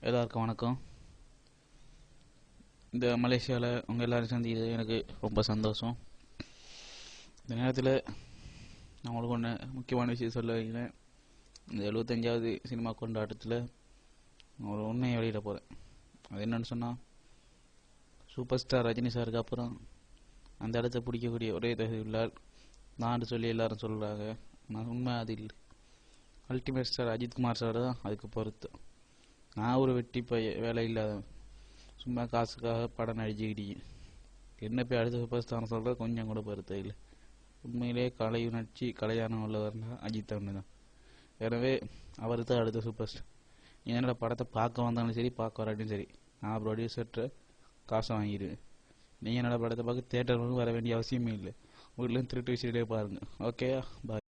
எல்லாருக்கும் வணக்கம். இந்த மலேசியாவில் உங்கள் எல்லோரும் சந்திக்கிறது எனக்கு ரொம்ப சந்தோஷம். இந்த நேரத்தில் நான் உங்களுக்கு ஒன்று முக்கியமான விஷயம் சொல்ல வைக்கிறேன். இந்த 75வது சினிமா கொண்டாட்டத்தில் ஒரு உண்மையை வெளியிட போகிறேன். அது என்னன்னு சொன்னால், சூப்பர் ஸ்டார் ரஜினி சாருக்கு அப்புறம் அந்த இடத்த பிடிக்கக்கூடிய ஒரே தகுதி உள்ளார் நான் சொல்லி எல்லாரும் சொல்கிறாங்க. நான் உண்மை அது இல்லை. அல்டிமேட் ஸ்டார் அஜித்குமார் சார் தான் அதுக்கு பொறுத்து. நான் ஒரு வெட்டி வேலை இல்லாத சும்மா காசுக்காக படம் நடிச்சுக்கிட்டீங்க. என்ன போய் அடுத்த சூப்பர் ஸ்டார் சொல்கிற கொஞ்சம் கூட பொறுத்த இல்லை. உண்மையிலே கலை உணர்ச்சி கலையான உள்ளவர்னா அஜித் ஒன்று தான். எனவே அவர் தான் அடுத்த சூப்பர் ஸ்டார். நீ என்னோட படத்தை பார்க்க வந்தாலும் சரி பார்க்க வராட்டியும் சரி, நான் ப்ரொடியூசர்கிட்ட காசை வாங்கிடுவேன். நீங்கள் என்னோட படத்தை பார்க்க தேட்டருக்கு வர வேண்டிய அவசியமே இல்லை. வீட்டிலேருந்து திருட்டு விஷயத்திலே பாருங்கள். ஓகே, பாய்.